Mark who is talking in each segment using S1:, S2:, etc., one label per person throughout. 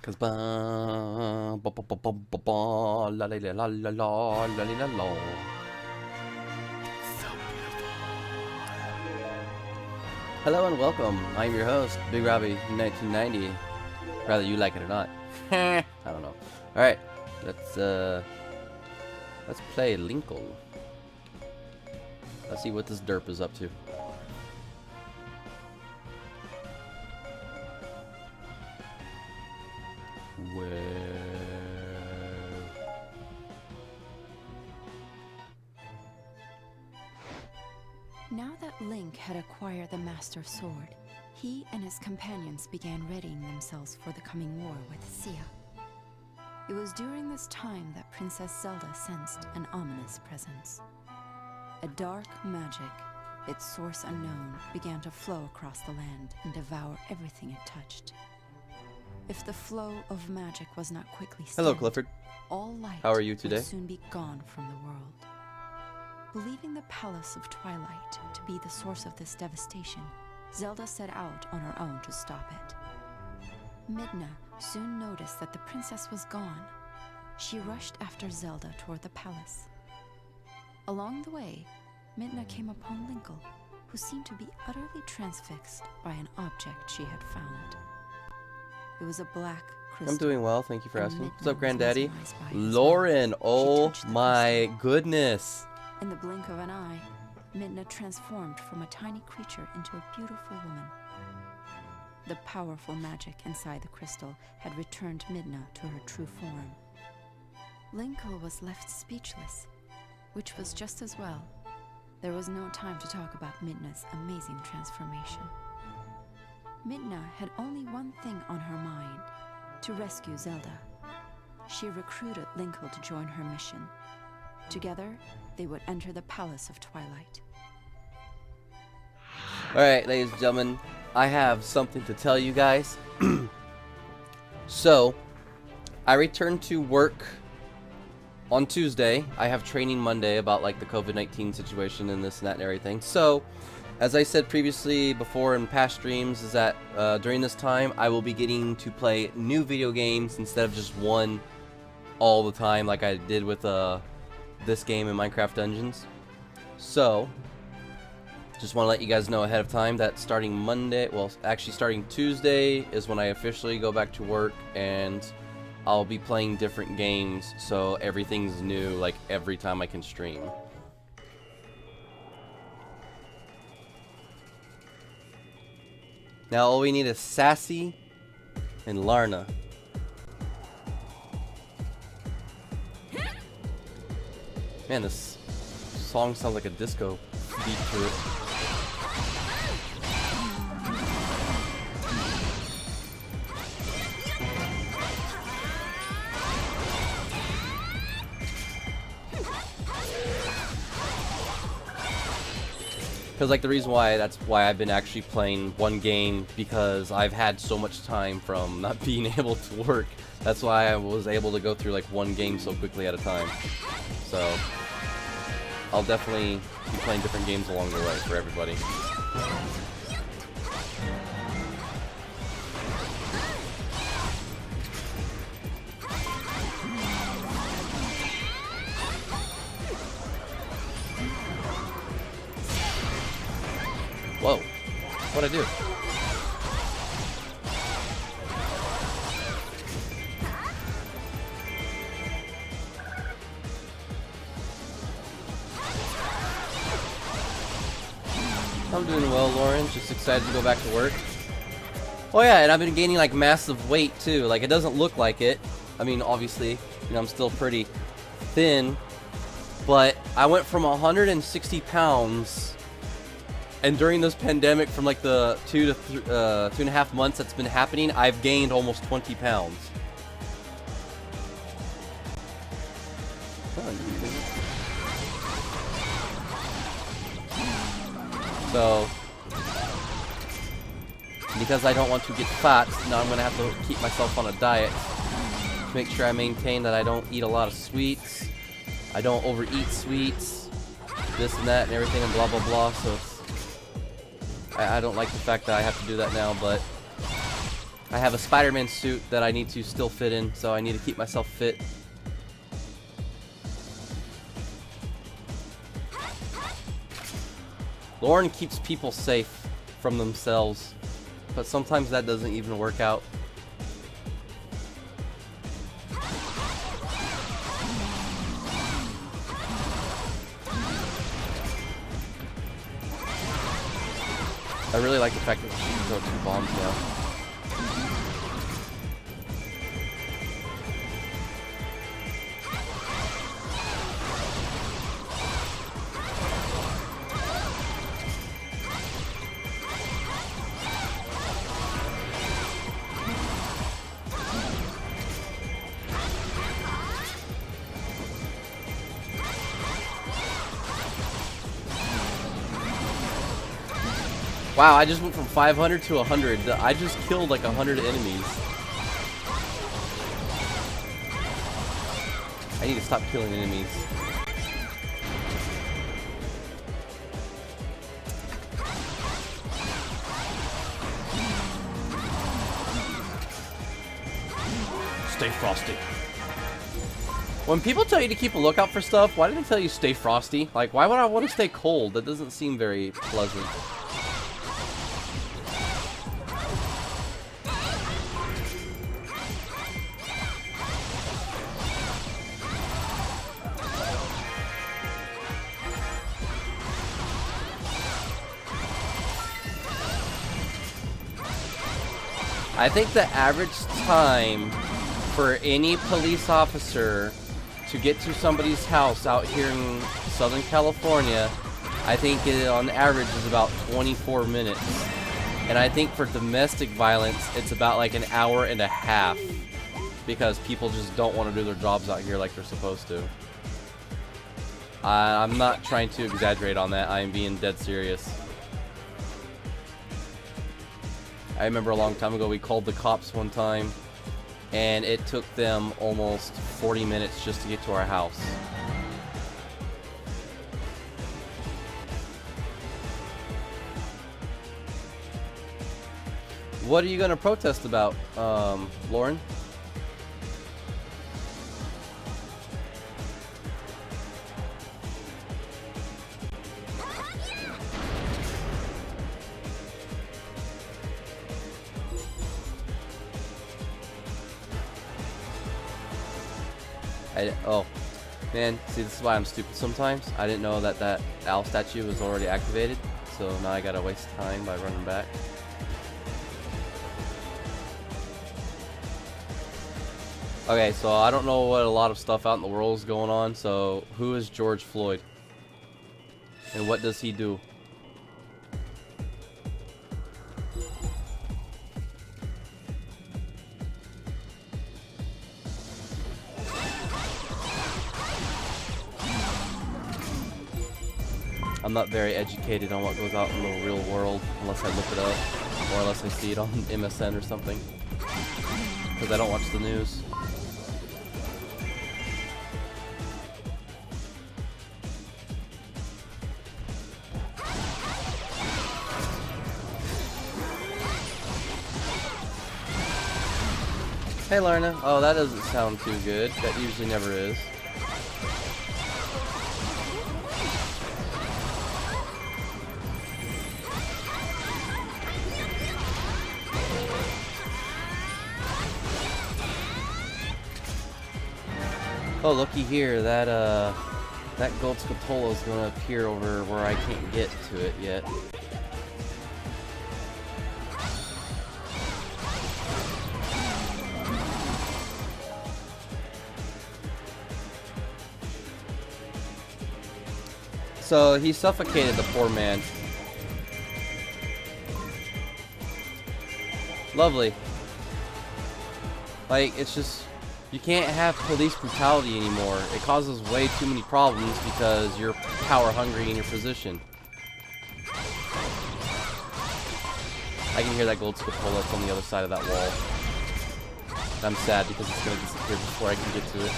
S1: Cause ba ba ba ba ba ba ba la la la la la la la la la. So beautiful. Hello and welcome. I'm your host, Big Robbie 1990. Whether you like it or not. I don't know. All right, let's play Linkle. Let's see what this derp is up to.
S2: Now that Link had acquired the Master Sword, he and his companions began readying themselves for the coming war with Sia. It was during this time that Princess Zelda sensed an ominous presence. A dark magic, its source unknown, began to flow across the land and devour everything it touched. If the flow of magic was not quickly stemmed,
S1: Hello, Clifford.
S2: all light
S1: How are you today?
S2: would soon be gone from the world. Believing the Palace of Twilight to be the source of this devastation, Zelda set out on her own to stop it. Midna soon noticed that the princess was gone. She rushed after Zelda toward the palace. Along the way, Midna came upon Linkle, who seemed to be utterly transfixed by an object she had found. It was a black crystal.
S1: I'm doing well, thank you for asking. What's up,
S2: Midna was
S1: Granddaddy?
S2: mesmerized by its
S1: Lauren,
S2: light. She
S1: oh
S2: touched the
S1: my
S2: crystal.
S1: goodness.
S2: In the blink of an eye, Midna transformed from a tiny creature into a beautiful woman. The powerful magic inside the crystal had returned Midna to her true form. Linkle was left speechless, which was just as well. There was no time to talk about Midna's amazing transformation. Midna had only one thing on her mind: to rescue Zelda. She recruited Linkle to join her mission. Together, they would enter the Palace of Twilight.
S1: Alright, ladies and gentlemen, I have something to tell you guys. So, I returned to work on Tuesday. I have training Monday about like the COVID-19 situation and this and that and everything. So, as I said previously before in past streams, is that during this time I will be getting to play new video games instead of just one all the time like I did with this game in Minecraft Dungeons. So, just want to let you guys know ahead of time that starting Monday, well, actually starting Tuesday is when I officially go back to work, and I'll be playing different games, so everything's new, like every time I can stream. Now all we need is Sassy and Larna. Man, this song sounds like a disco beat to it. Because like the reason why, that's why I've been actually playing one game, because I've had so much time from not being able to work. That's why I was able to go through like one game so quickly at a time. So I'll definitely be playing different games along the way for everybody. Whoa, what'd I do? I'm doing well, Lauren. Just excited to go back to work. Oh yeah, and I've been gaining like massive weight too. Like it doesn't look like it. I mean, obviously, you know, I'm still pretty thin, but I went from 160 pounds, and during this pandemic, from like the 2.5 months that's been happening, I've gained almost 20 pounds. So, because I don't want to get fat, now I'm going to have to keep myself on a diet to make sure I maintain that I don't eat a lot of sweets, I don't overeat sweets, this and that and everything and blah blah blah. So it's, I don't like the fact that I have to do that now, but I have a Spider-Man suit that I need to still fit in, so I need to keep myself fit. Lauren keeps people safe from themselves, but sometimes that doesn't even work out. I really like the fact that she can throw 2 bombs now. Wow, I just went from 500 to 100. I just killed like 100 enemies. I need to stop killing enemies. Stay frosty. When people tell you to keep a lookout for stuff, why do they tell you stay frosty? Like, why would I want to stay cold? That doesn't seem very pleasant. I think the average time for any police officer to get to somebody's house out here in Southern California, I think it, on average, is about 24 minutes. And I think for domestic violence, it's about like an hour and a half, because people just don't want to do their jobs out here like they're supposed to. I'm not trying to exaggerate on that. I am being dead serious. I remember a long time ago we called the cops one time, and it took them almost 40 minutes just to get to our house. What are you going to protest about, Lauren? Oh, man, see, this is why I'm stupid sometimes. I didn't know that that owl statue was already activated, so now I gotta waste time by running back. Okay, so I don't know what a lot of stuff out in the world is going on, so who is George Floyd? And what does he do? I'm not very educated on what goes out in the real world unless I look it up, or unless I see it on MSN or something, because I don't watch the news. Hey Lorna. Oh, that doesn't sound too good. That usually never is. Oh, looky here, that gold scatola is gonna appear over where I can't get to it yet. So he suffocated the poor man. Lovely. Like, it's just, you can't have police brutality anymore. It causes way too many problems because you're power hungry in your position. I can hear that gold scatola that's on the other side of that wall. I'm sad because it's going to disappear before I can get to it.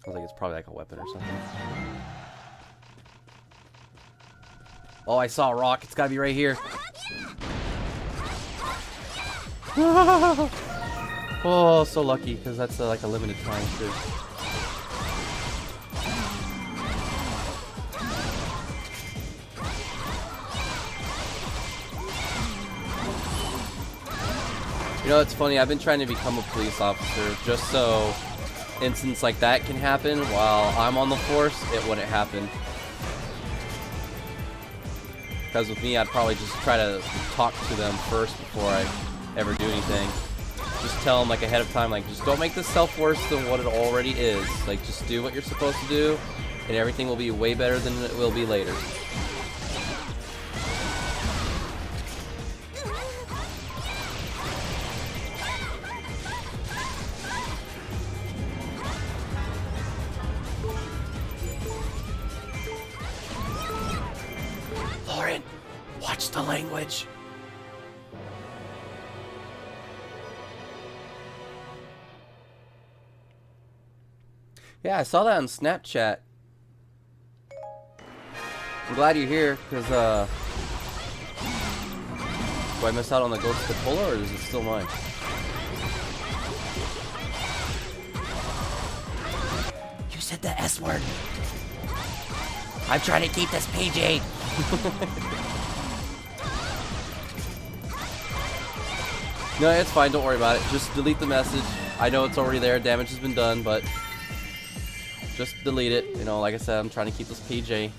S1: I was like, it's probably like a weapon or something. Oh, I saw a rock. It's gotta be right here. Oh, so lucky, because that's like a limited time too. You know, it's funny, I've been trying to become a police officer just so incidents like that can happen while I'm on the force. It wouldn't happen. Because with me, I'd probably just try to talk to them first before I ever do anything. Just tell them like ahead of time, like, just don't make this self worse than what it already is. Like, just do what you're supposed to do, and everything will be way better than it will be later. Lauren, watch the language. Yeah, I saw that on Snapchat. I'm glad you're here, because, do I miss out on the gold Scapola, or is it still mine? You said the S word. I'm trying to keep this PG. No, it's fine, don't worry about it. Just delete the message. I know it's already there, damage has been done, but just delete it. You know, like I said, I'm trying to keep this PG.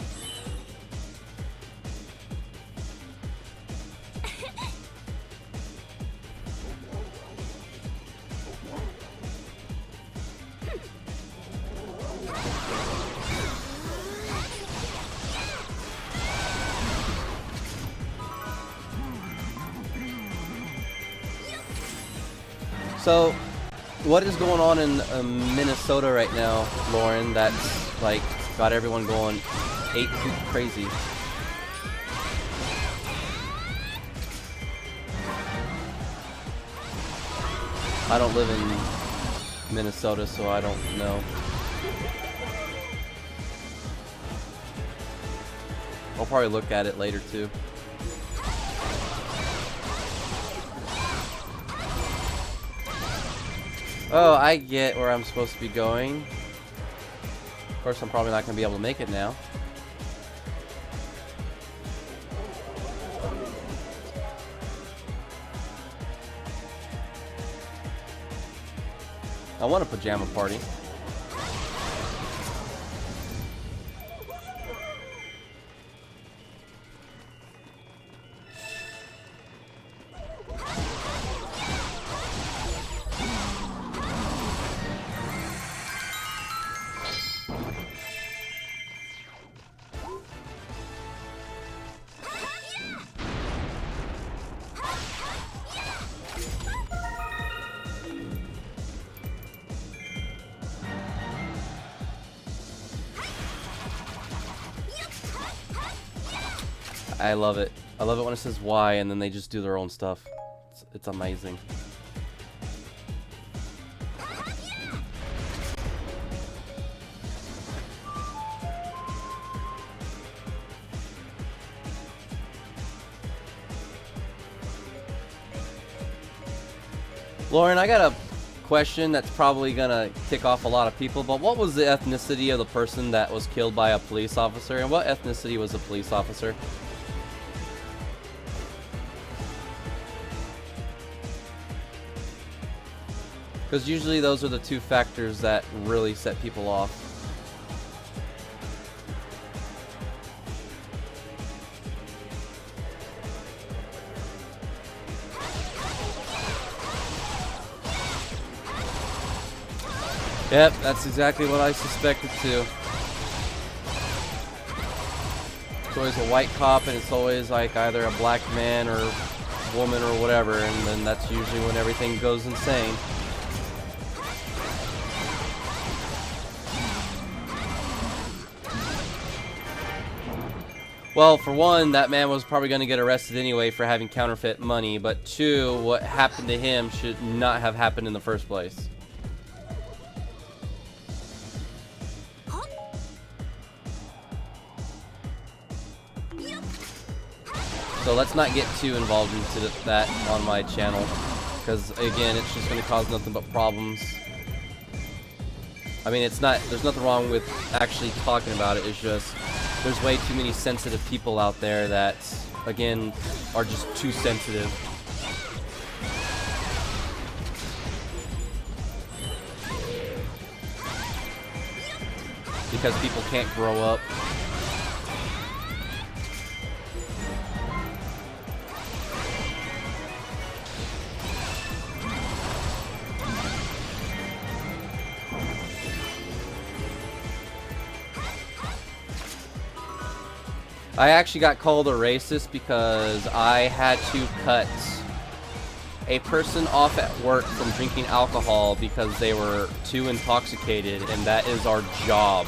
S1: So, what is going on in Minnesota right now, Lauren, that's like got everyone going ape crazy? I don't live in Minnesota, so I don't know. I'll probably look at it later too. Oh, I get where I'm supposed to be going. Of course, I'm probably not going to be able to make it now. I want a pajama party. I love it. I love it when it says Y and then they just do their own stuff. It's amazing. Lauren, I got a question that's probably gonna tick off a lot of people, but what was the ethnicity of the person that was killed by a police officer, and what ethnicity was the police officer? Because usually those are the two factors that really set people off. Yep, that's exactly what I suspected too. It's always a white cop and it's always like either a black man or woman or whatever, and then that's usually when everything goes insane. Well, for one, that man was probably going to get arrested anyway for having counterfeit money, but two, what happened to him should not have happened in the first place. So let's not get too involved into that on my channel, because again, it's just going to cause nothing but problems. I mean, there's nothing wrong with actually talking about it. It's just there's way too many sensitive people out there that, again, are just too sensitive. Because people can't grow up. I actually got called a racist because I had to cut a person off at work from drinking alcohol because they were too intoxicated, and that is our job.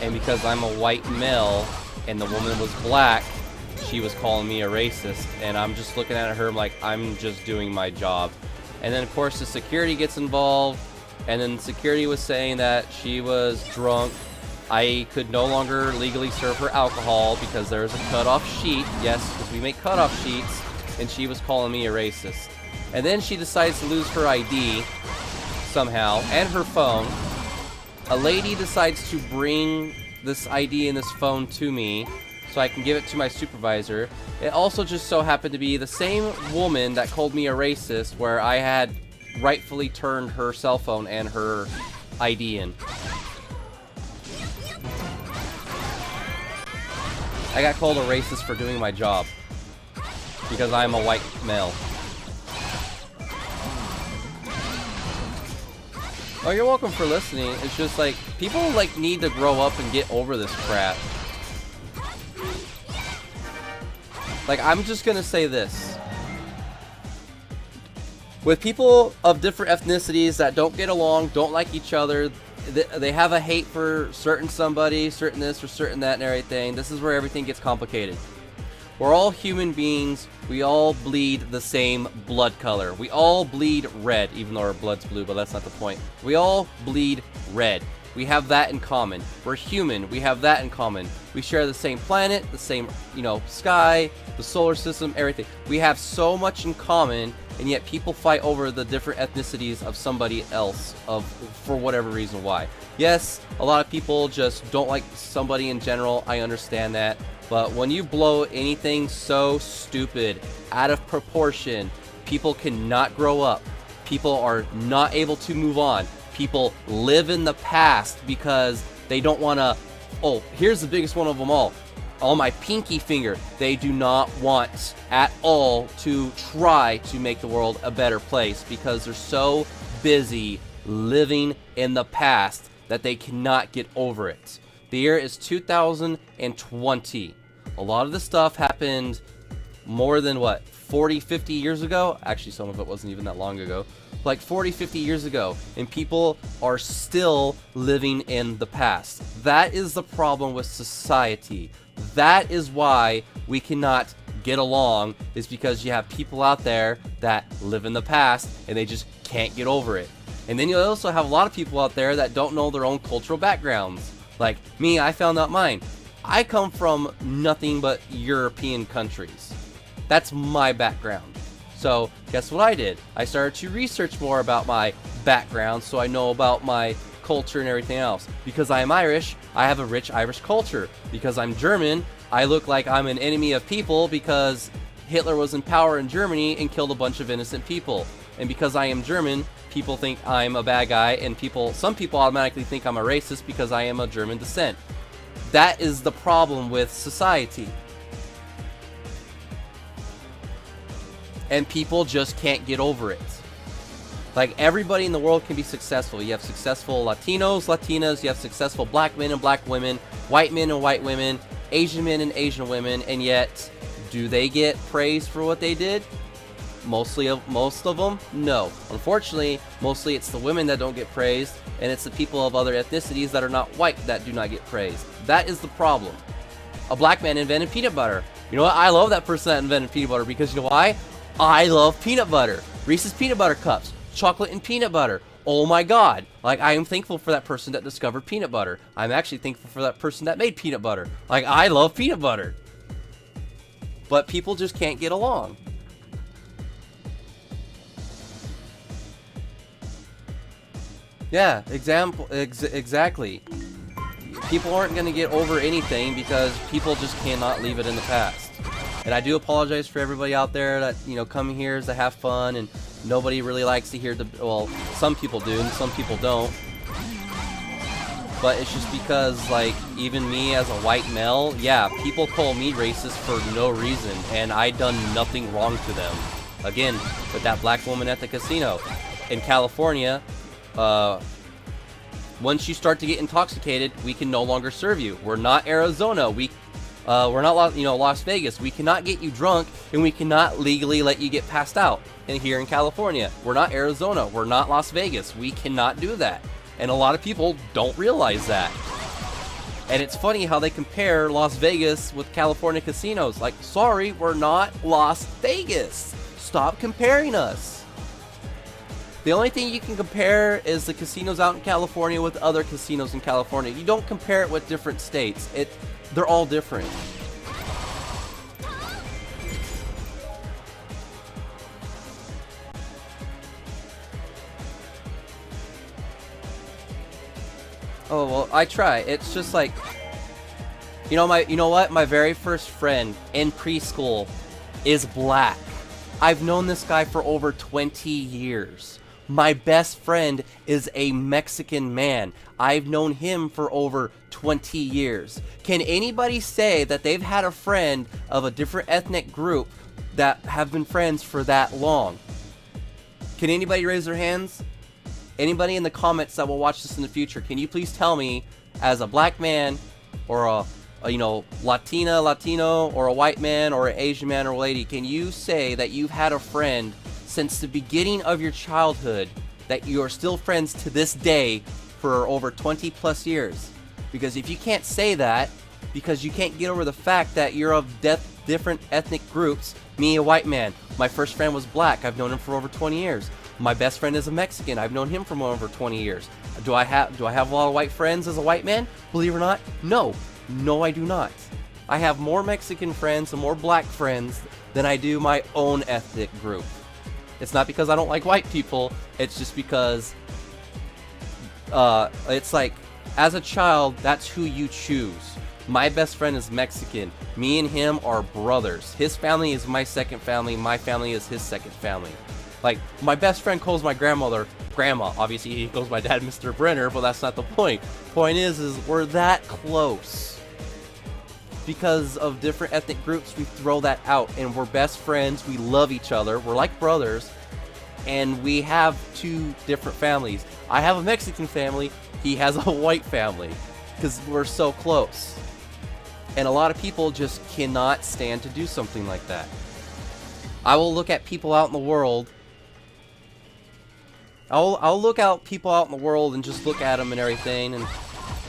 S1: And because I'm a white male and the woman was black, she was calling me a racist, and I'm just looking at her like I'm just doing my job. And then of course the security gets involved, and then security was saying that she was drunk. I could no longer legally serve her alcohol because there's a cutoff sheet. Yes, because we make cutoff sheets, and she was calling me a racist. And then she decides to lose her ID somehow, and her phone. A lady decides to bring this ID and this phone to me so I can give it to my supervisor. It also just so happened to be the same woman that called me a racist, where I had rightfully turned her cell phone and her ID in. I got called a racist for doing my job because I'm a white male. Oh, you're welcome for listening. It's just like, people like need to grow up and get over this crap. Like, I'm just gonna say this. With people of different ethnicities that don't get along, don't like each other, they have a hate for certain somebody, certain this or certain that and everything. This is where everything gets complicated. We're all human beings. We all bleed the same blood color. We all bleed red, even though our blood's blue, but that's not the point. We all bleed red. We have that in common. We're human. We have that in common. We share the same planet, the same, sky, the solar system, everything. We have so much in common, and yet people fight over the different ethnicities of somebody else for whatever reason why. Yes, a lot of people just don't like somebody in general. I understand that. But when you blow anything so stupid out of proportion, people cannot grow up. People are not able to move on. People live in the past because they don't want to... Oh, here's the biggest one of them all. On my pinky finger, they do not want at all to try to make the world a better place because they're so busy living in the past that they cannot get over it. The year is 2020. A lot of this stuff happened more than, 40, 50 years ago? Actually, some of it wasn't even that long ago. Like 40, 50 years ago. And people are still living in the past. That is the problem with society. That is why we cannot get along, is because you have people out there that live in the past and they just can't get over it. And then you also have a lot of people out there that don't know their own cultural backgrounds. Like me, I found out mine. I come from nothing but European countries. That's my background. So guess what I did? I started to research more about my background so I know about my culture and everything else. Because I'm Irish, I have a rich Irish culture. Because I'm German, I look like I'm an enemy of people because Hitler was in power in Germany and killed a bunch of innocent people. And because I am German, people think I'm a bad guy, and some people automatically think I'm a racist because I am of German descent. That is the problem with society. And people just can't get over it. Like, everybody in the world can be successful. You have successful Latinos, Latinas, you have successful black men and black women, white men and white women, Asian men and Asian women, and yet, do they get praised for what they did? Most of them, no. Unfortunately, mostly it's the women that don't get praised, and it's the people of other ethnicities that are not white that do not get praised. That is the problem. A black man invented peanut butter. You know what? I love that person that invented peanut butter because you know why? I love peanut butter. Reese's peanut butter cups, chocolate and peanut butter. Oh my god. Like, I am thankful for that person that discovered peanut butter. I'm actually thankful for that person that made peanut butter. Like, I love peanut butter. but people just can't get along. Yeah, exactly. People aren't going to get over anything because people just cannot leave it in the past. And I do apologize for everybody out there that, you know, come here to have fun, and nobody really likes to hear the, well, some people do and some people don't. But it's just because, like, even me as a white male, yeah, people call me racist for no reason, and I done nothing wrong to them. Again, with that black woman at the casino. In California, once you start to get intoxicated, we can no longer serve you. We're not Arizona. We're not, you know, Las Vegas. We cannot get you drunk, and we cannot legally let you get passed out. And here in California, we're not Arizona. We're not Las Vegas. We cannot do that. And a lot of people don't realize that. And it's funny how they compare Las Vegas with California casinos. Like, sorry, we're not Las Vegas. Stop comparing us. The only thing you can compare is the casinos out in California with other casinos in California. You don't compare it with different states. They're all different. Oh, well, I try. It's just like, you know what? My very first friend in preschool is black. I've known this guy for over 20 years. My best friend is a Mexican man. I've known him for over 20 years. Can anybody say that they've had a friend of a different ethnic group that have been friends for that long? Can anybody raise their hands? Anybody in the comments that will watch this in the future, can you please tell me, as a black man, or a you know, Latino, or a white man, or an Asian man or lady, can you say that you've had a friend since the beginning of your childhood that you are still friends to this day for over 20 plus years? Because if you can't say that, because you can't get over the fact that you're of different ethnic groups, me, a white man, my first friend was black, I've known him for over 20 years. My best friend is a Mexican, I've known him for over 20 years. Do I have a lot of white friends as a white man? Believe it or not, no. No, I do not. I have more Mexican friends and more black friends than I do my own ethnic group. It's not because I don't like white people, it's just because it's like, as a child, that's who you choose. My best friend is Mexican. Me and him are brothers. His family is my second family, my family is his second family. Like, my best friend calls my grandmother Grandma. Obviously, he calls my dad Mr. Brenner, but that's not the point. Point is we're that close. Because of different ethnic groups, we throw that out, and we're best friends, we love each other, we're like brothers, and we have two different families. I have a Mexican family, he has a white family, because we're so close. And a lot of people just cannot stand to do something like that. I will look at people out in the world, I'll look out people out in the world and just look at them and everything, and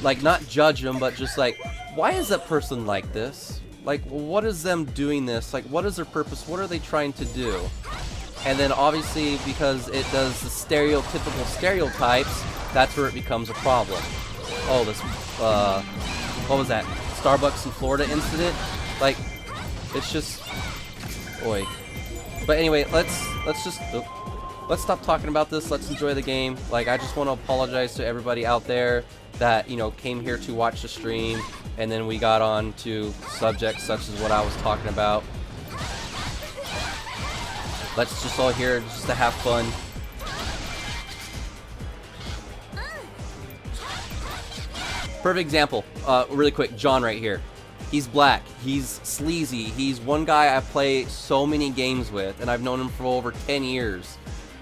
S1: like, not judge them, but just like, why is that person like this? Like, what is them doing this? Like, what is their purpose? What are they trying to do? And then obviously, because it does the stereotypical stereotypes, that's where it becomes a problem. Oh, this, what was that? Starbucks in Florida incident? Like, it's just, oi. But anyway, let's stop talking about this. Let's enjoy the game. Like, I just want to apologize to everybody out there that, you know, came here to watch the stream, and then we got on to subjects such as what I was talking about. Let's just all here just to have fun. Perfect example, really quick, John right here. He's black, he's sleazy, he's one guy I play so many games with, and I've known him for over 10 years.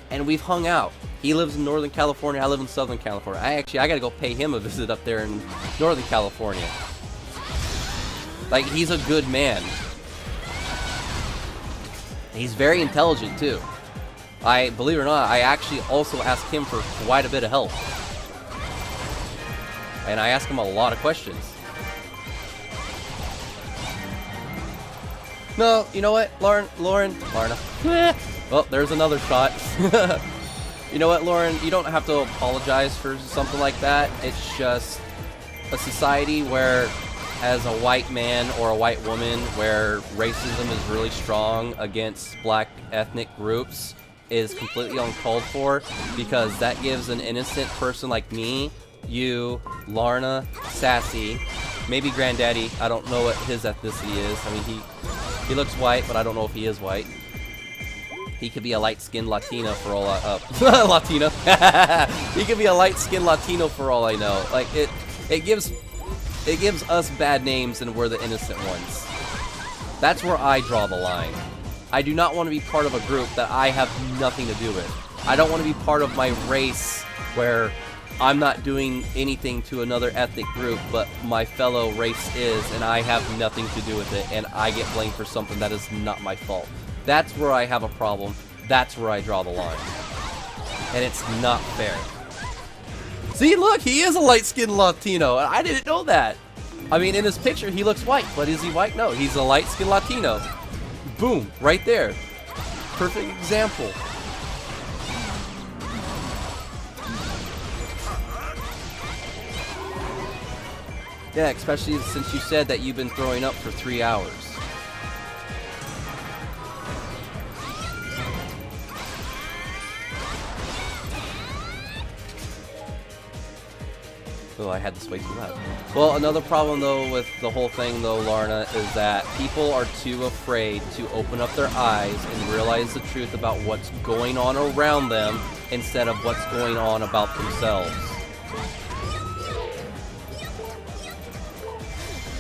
S1: And we've hung out. He lives in Northern California, I live in Southern California. I gotta go pay him a visit up there in Northern California. Like, he's a good man. He's very intelligent too. Believe it or not, I actually also ask him for quite a bit of help. And I ask him a lot of questions. No, you know what, Lorna. Well, there's another shot. You know what, Lauren? You don't have to apologize for something like that. It's just a society where as a white man or a white woman where racism is really strong against black ethnic groups is completely uncalled for, because that gives an innocent person like me, you, Larna, Sassy, maybe Granddaddy, I don't know what his ethnicity is. I mean, he looks white, but I don't know if he is white. He could be a light-skinned Latina for all I Latina. He could be a light-skinned Latino for all I know. Like it gives us bad names, and we're the innocent ones. That's where I draw the line. I do not want to be part of a group that I have nothing to do with. I don't want to be part of my race where I'm not doing anything to another ethnic group, but my fellow race is, and I have nothing to do with it, and I get blamed for something that is not my fault. That's where I have a problem. That's where I draw the line. And it's not fair. See, look, he is a light-skinned Latino, and I didn't know that. I mean, in his picture, he looks white, but is he white? No, he's a light-skinned Latino. Boom, right there. Perfect example. Yeah, especially since you said that you've been throwing up for 3 hours. Oh, I had this way too loud. Well, another problem though with the whole thing though, Larna, is that people are too afraid to open up their eyes and realize the truth about what's going on around them instead of what's going on about themselves.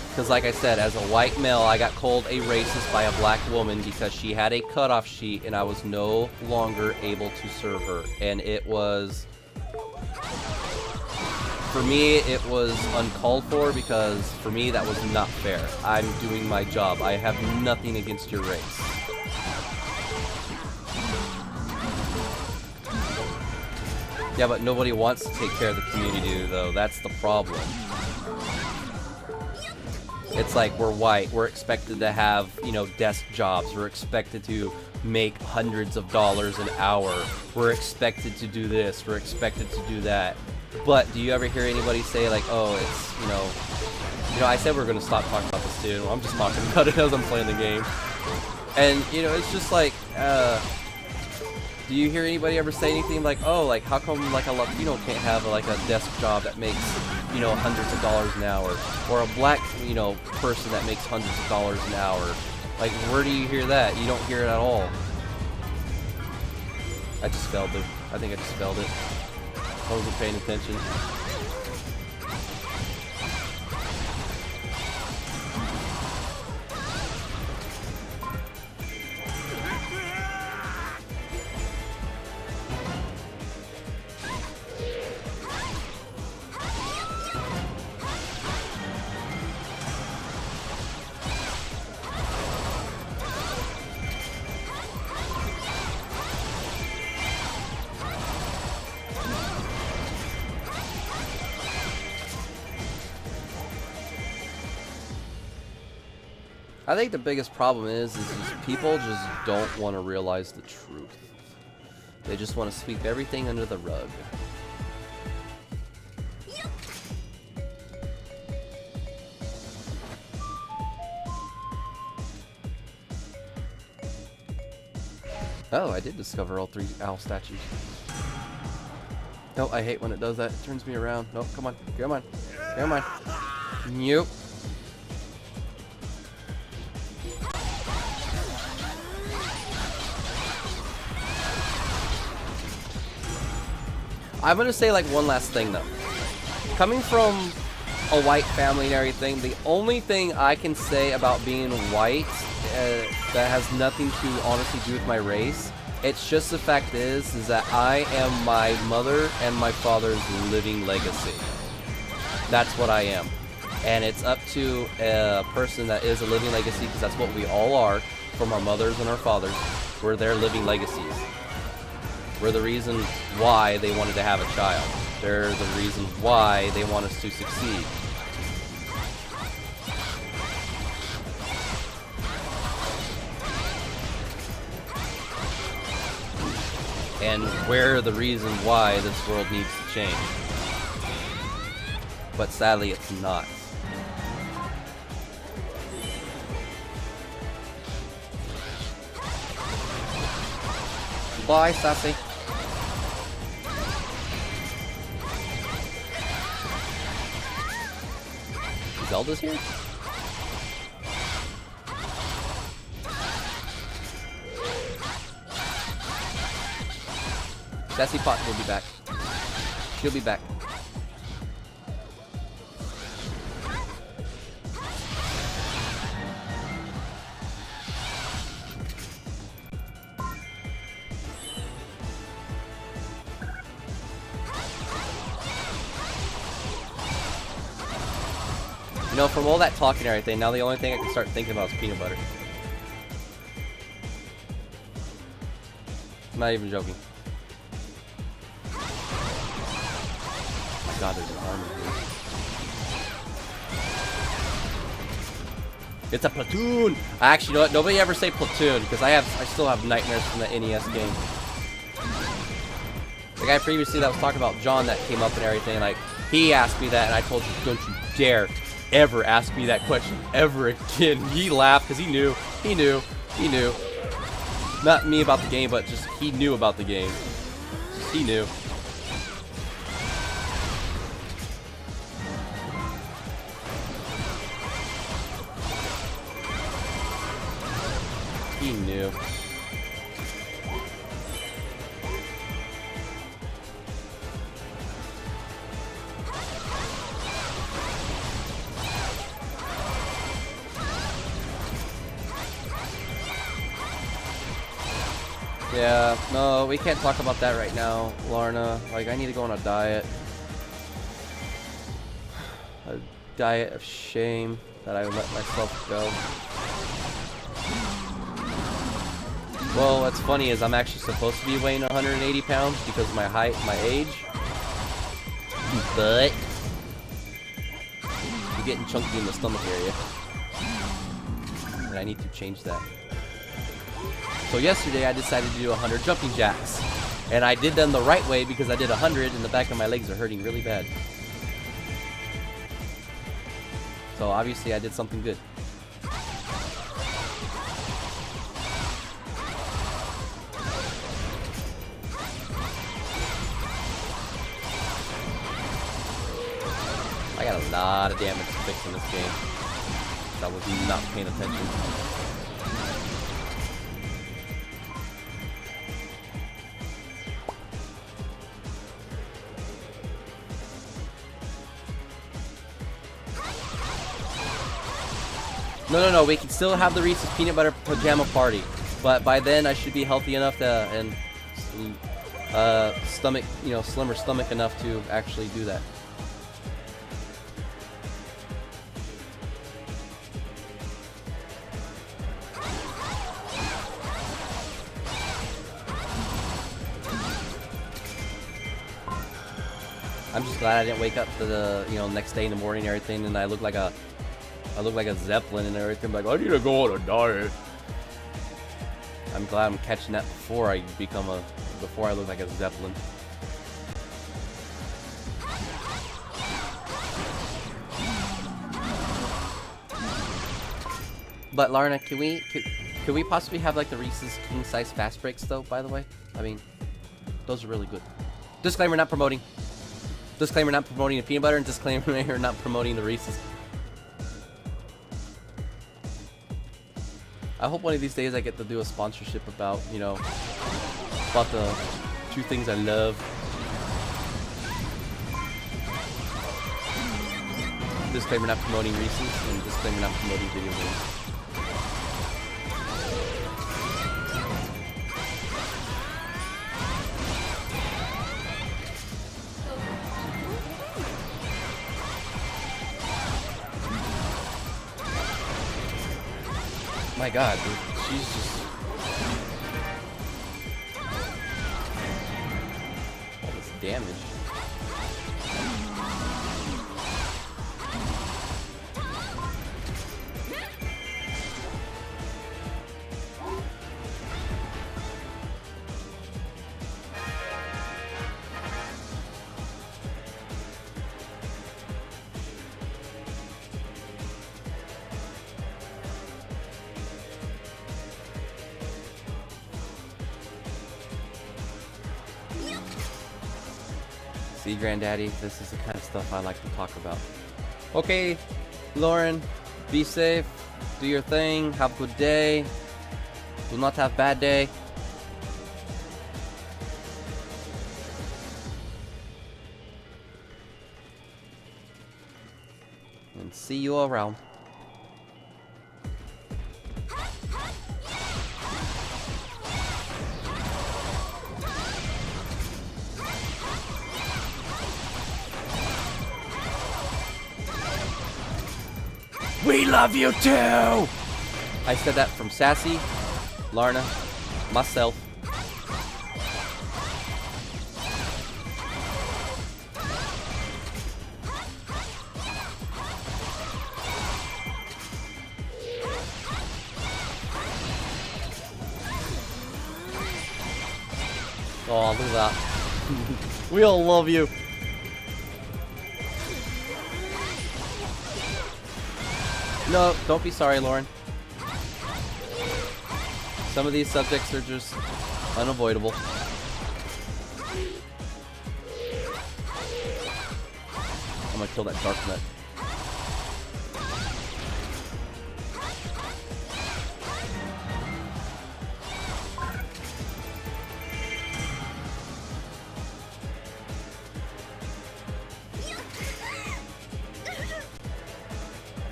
S1: Because like I said, as a white male, I got called a racist by a black woman because she had a cutoff sheet and I was no longer able to serve her. And it was... For me, it was uncalled for, because for me that was not fair. I'm doing my job. I have nothing against your race. Yeah, but nobody wants to take care of the community though. That's the problem. It's like we're white. We're expected to have, you know, desk jobs. We're expected to make hundreds of dollars an hour. We're expected to do this. We're expected to do that. But do you ever hear anybody say like, oh, it's, you know, I said we're going to stop talking about this, dude. I'm just talking about it as I'm playing the game. And, you know, it's just like, do you hear anybody ever say anything like, oh, like, how come, like, a Latino can't have, like, a desk job that makes, you know, hundreds of dollars an hour? Or a black, you know, person that makes hundreds of dollars an hour? Like, where do you hear that? You don't hear it at all. I just spelled it. I think I just spelled it. I wasn't paying attention. I think the biggest problem is people just don't want to realize the truth. They just want to sweep everything under the rug. Oh, I did discover all 3 owl statues. No, I hate when it does that. It turns me around. No, come on. Come on. Come on. Nope. I'm gonna say like one last thing though. Coming from a white family and everything, the only thing I can say about being white that has nothing to honestly do with my race, it's just the fact is that I am my mother and my father's living legacy. That's what I am. And it's up to a person that is a living legacy, because that's what we all are from our mothers and our fathers. We're their living legacies. We're the reason why they wanted to have a child. They're the reason why they want us to succeed. And we're the reason why this world needs to change. But sadly, it's not. Bye, Sassy. Zelda's here? Sassy Pot will be back. She'll be back. You know, from all that talking and everything, now the only thing I can start thinking about is peanut butter. I'm not even joking. Oh my god, there's an armor here. It's a platoon! Actually, you know what? Nobody ever say platoon, because I still have nightmares from the NES game. The guy previously that was talking about John that came up and everything, like, he asked me that, and I told you, don't you dare ever ask me that question ever again. He laughed because he knew. Not me about the game, but just he knew about the game. Just he knew. He knew. Yeah, no, we can't talk about that right now, Lorna. Like, I need to go on a diet. A diet of shame that I let myself go. Well, what's funny is I'm actually supposed to be weighing 180 pounds because of my height and my age. But I'm getting chunky in the stomach area. And I need to change that. So yesterday I decided to do 100 jumping jacks. And I did them the right way because I did 100 and the back of my legs are hurting really bad. So obviously I did something good. I got a lot of damage to fix in this game. I was not paying attention. No, we can still have the Reese's Peanut Butter Pajama Party. But by then I should be healthy enough to, and stomach, slimmer stomach enough to actually do that. I'm just glad I didn't wake up to the, next day in the morning and everything, and I look like a Zeppelin and everything. Like, I need to go on a diet. I'm glad I'm catching that before I look like a Zeppelin. But Larna, can we possibly have like the Reese's king size fast breaks though? By the way, I mean, those are really good. Disclaimer: not promoting. Disclaimer: not promoting the peanut butter, and disclaimer: not promoting the Reese's. I hope one of these days I get to do a sponsorship about, about the two things I love. Disclaimer: not promoting Reese's, and disclaimer: not promoting video games. My god, dude, she's just... all this damage. See, Granddaddy, this is the kind of stuff I like to talk about. Okay, Lauren, be safe. Do your thing. Have a good day. Do not have bad day. And see you around. We love you too! I said that from Sassy, Larna, myself. Oh, look at that. We all love you. No, don't be sorry, Lauren. Some of these subjects are just unavoidable. I'm gonna kill that dark nut.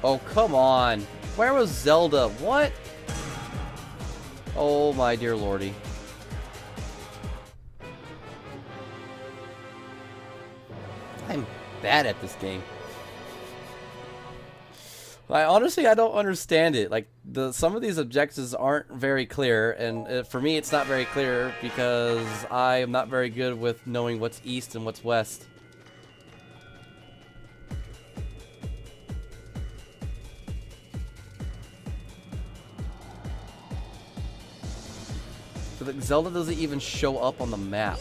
S1: Oh, come on. Where was Zelda? What? Oh, my dear lordy. I'm bad at this game. Honestly, I don't understand it. Like, some of these objectives aren't very clear, and for me, it's not very clear because I am not very good with knowing what's east and what's west. So that Zelda doesn't even show up on the map.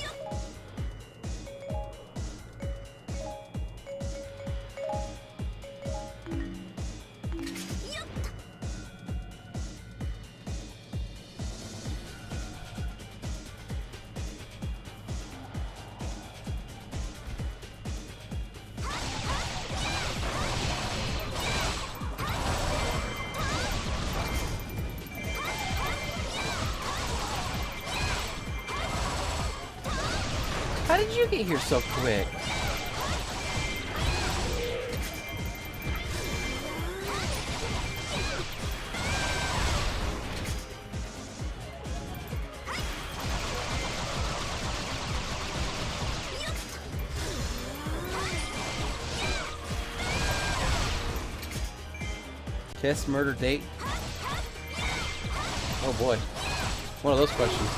S1: How did you get here so quick? Kiss, murder, date? Oh boy. One of those questions.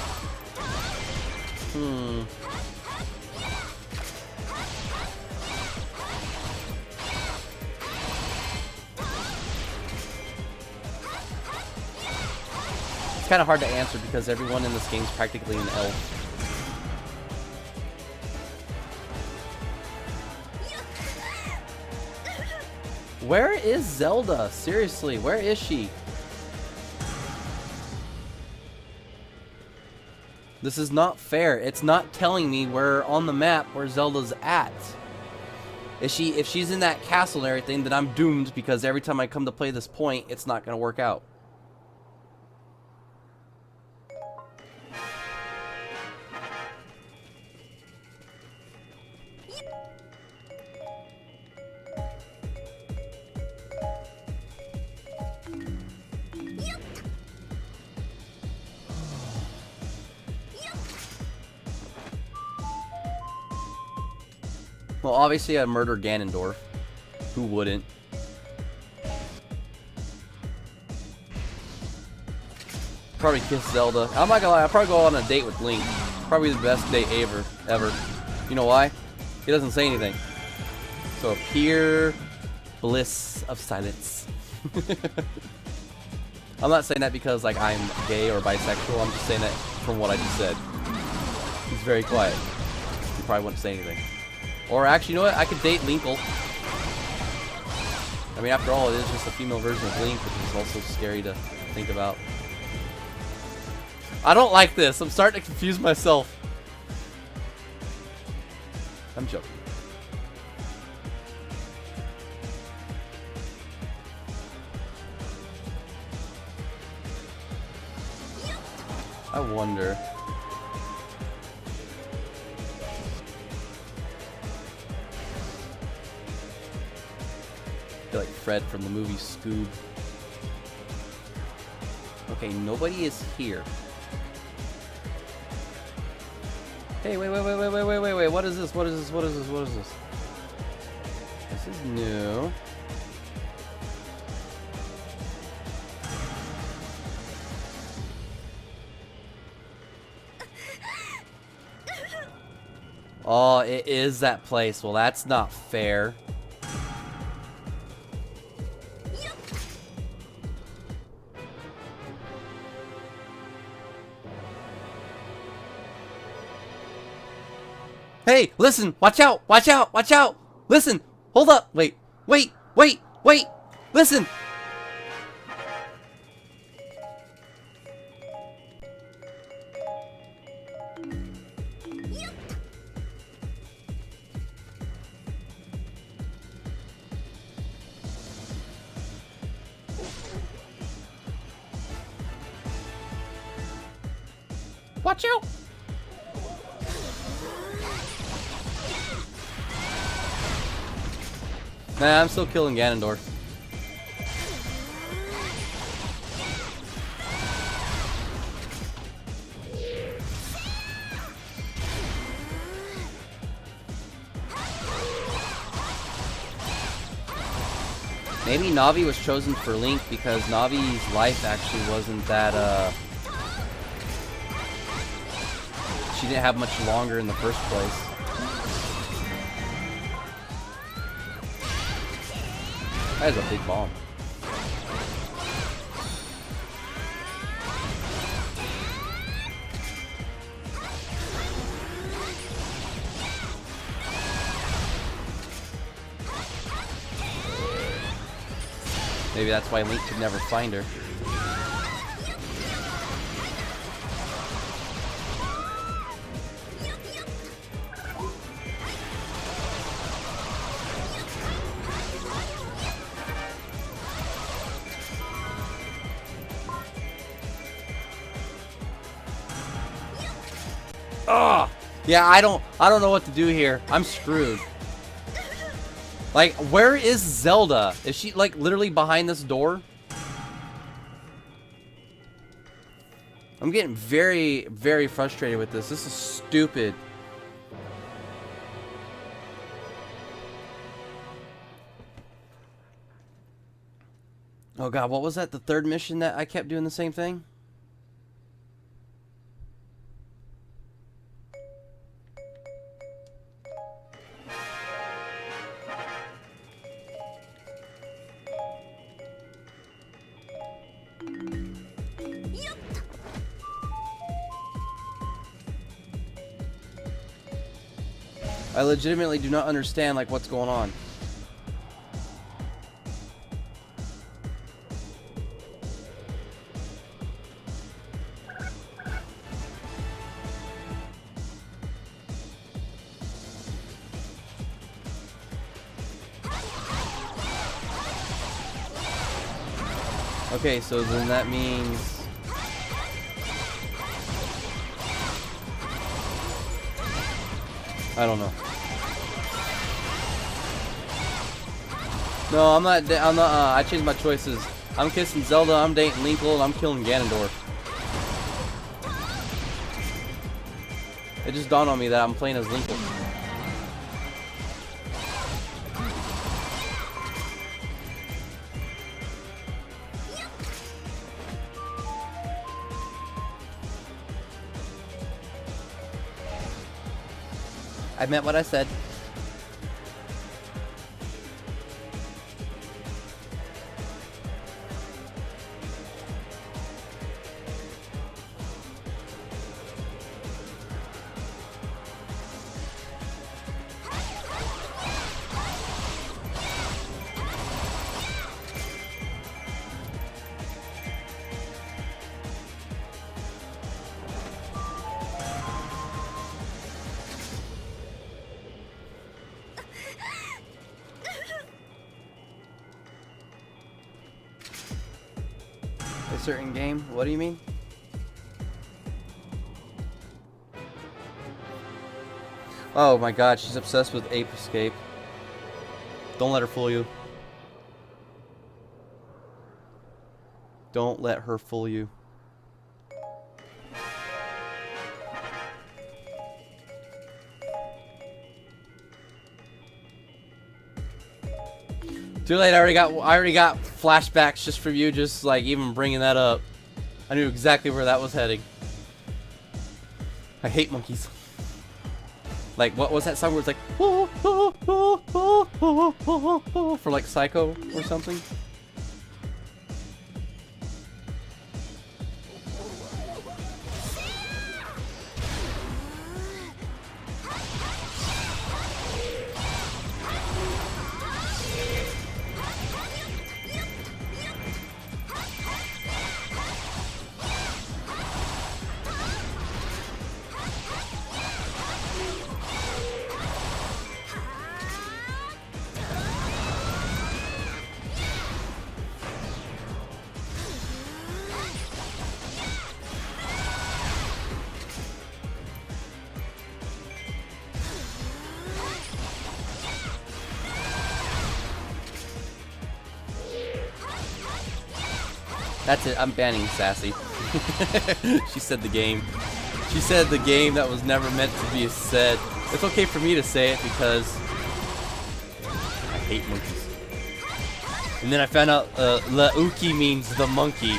S1: It's kind of hard to answer because everyone in this game is practically an elf. Where is Zelda? Seriously, where is she? This is not fair. It's not telling me where on the map where Zelda's at. If she's in that castle and everything, then I'm doomed because every time I come to play this point, it's not going to work out. Well, obviously I'd murder Ganondorf. Who wouldn't? Probably kiss Zelda. I'm not gonna lie, I'd probably go on a date with Link. Probably the best date ever. You know why? He doesn't say anything. So pure bliss of silence. I'm not saying that because like I'm gay or bisexual. I'm just saying that from what I just said. He's very quiet. He probably wouldn't say anything. Or actually, you know what? I could date Linkle. I mean, after all, it is just a female version of Link, which is also scary to think about. I don't like this. I'm starting to confuse myself. I'm joking. I wonder. I feel like Fred from the movie Scoob. Okay, nobody is here. Hey, wait, what is this? What is this? What is this? What is this? This is new. Oh, it is that place. Well, that's not fair. Hey, listen, watch out, watch out, watch out. Listen, hold up, wait, listen. Watch out. Nah, I'm still killing Ganondorf. Maybe Navi was chosen for Link because Navi's life actually wasn't that, she didn't have much longer in the first place. That is a big bomb. Maybe that's why Link could never find her. Ugh! Yeah, I don't know what to do here. I'm screwed. Like, where is Zelda? Is she, like, literally behind this door? I'm getting very, very frustrated with this. This is stupid. Oh god, what was that? The third mission that I kept doing the same thing? I legitimately do not understand, like, what's going on. Okay, so then that means... I don't know. No, I'm not, I changed my choices. I'm kissing Zelda, I'm dating Linkle, and I'm killing Ganondorf. It just dawned on me that I'm playing as Linkle. I meant what I said. certain game? What do you mean? Oh my god, she's obsessed with Ape Escape. Don't let her fool you. Don't let her fool you. Too late. I already got flashbacks just from you, just like even bringing that up. I knew exactly where that was heading. I hate monkeys. Like, what was that song where it's like for like Psycho or something? That's it. I'm banning Sassy. She said the game. She said the game that was never meant to be said. It's okay for me to say it because I hate monkeys. And then I found out Lauki means the monkey.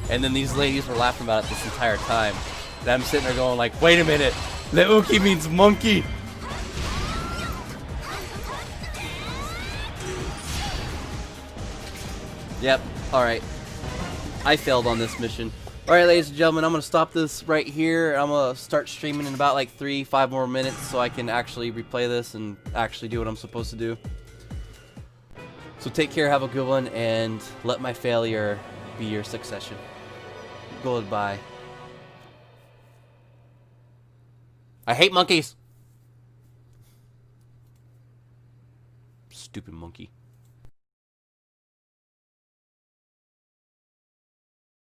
S1: And then these ladies were laughing about it this entire time. And I'm sitting there going like, wait a minute. Lauki means monkey. Yep. Alright. I failed on this mission. Alright, ladies and gentlemen, I'm going to stop this right here. I'm going to start streaming in about like 3-5 more minutes so I can actually replay this and actually do what I'm supposed to do. So take care, have a good one, and let my failure be your succession. Goodbye. I hate monkeys! Stupid monkey.